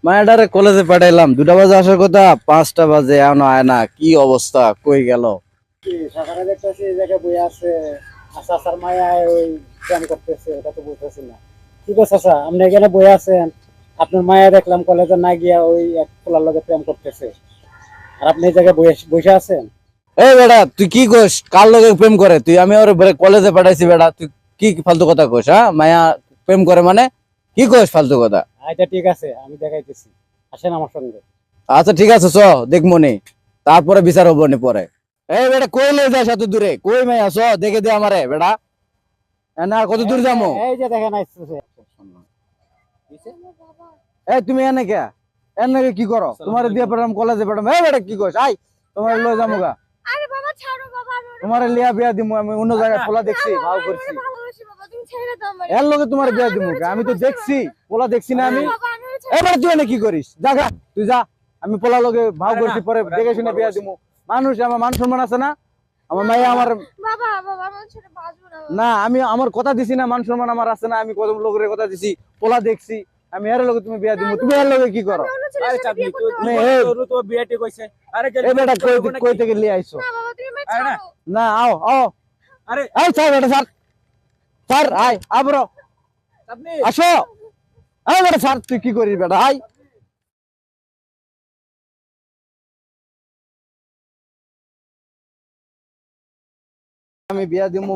মায়াডারে কলেজে পাঠাইলাম, 2টা বাজে আসার কথা, 5টা বাজে এখনো আয় না। কি অবস্থা, কই গেল? সকালে দেখতেছি এই জায়গায় বই আছে। আচ্ছা আচ্ছা মায়ায় ওই প্রেম করতেছে, এটা তো বুঝতেছি না। কি করছে আচ্ছা, আপনি এখানে বই আছেন, আপনার মায়া দেখলাম কলেজে না গিয়া ওই এক পোলার লগে প্রেম করতেছে, আর আপনি এই জায়গায় বসে আছেন। এই বেটা, তুই কি কইস? কার লগে প্রেম করে? তুই, আমি ওর কলেজে পাঠাইছি বেটা, তুই কি ফালতু কথা কইস? হ্যাঁ, মায়া প্রেম করে মানে কি কইস ফালতু কথা? আচ্ছা ঠিক আছে, আমি দেখাইতেছি, আসেন আমার সঙ্গে। আচ্ছা ঠিক আছে, চ দেখবো নি, তারপরে বিচার হবো নি পরে। এই বেটা, কই লই যাস এত দূরে? কই মাইয়া, চ দেখে দে আমারে বেটা। না, আর কত দূর যাবো? এই যে দেখেন আসতেছে। এই তুমি এনে কে? এনে কি করো? তোমার দিয়ে পাঠাম কলেজে পাঠাম। এই বেটা কি কইস? আই, তোমার লই যাবো গা। আরে বাবা ছাড়ো বাবা, আমি ওরে তোমার লিয়া বিয়া দিমু, আমি অন্য জায়গায় পোলা দেখছি, না বাবা, ভাও আমি করছি। ওরে ভালোবাসি বাবা, তুমি ছেড়ে দাও আমারে। এর লগে তোমার বিয়া আমি দিমু ওরে কে? আমি তো ভালোবাসি দেখছি, বাবা। পোলা দেখছি না আমি। বাবা আমি ওরে ছেড়ে এবার তুই এনে কি করিস? জাগা, তুই যা। আমি পোলা লগে ভাও করছি, পরে দেখে শুনে বিয়া দিমু। মানুষ, আমার মান সম্মান আছে না? আমার মাইয়া আমার। বাবা বাবা আমি ওরে ছেড়ে বাঁচবো না বাবা। না, আমি আমার কথা দিছি না, মান সম্মান আমার আছে না? আমি কত লোকের কথা দিছি, পোলা দেখছি। আমি এর লগে তুমি বিয়া দিমু, তুমি এর লগে কি করো? আমি অন্য ছেলের আরে সাথে চাঁদনি বিয়ে তুই করতে নে, পারবো না। এই, তোর তো বিয়েটি কইছে। আরে গেলি এই বেটা কই থেকে লিয়ে আইছো? না বাবা তুমি আমায় আরে না। ছাড়ো। না, আও আও। আরে এই স্যার, বেটা স্যার, স্যার আয় আবরো, চাঁদনি আসো। এই বেটা স্যার, তুই কি করিস বেটা? আয়, আমি বিয়া দিমু।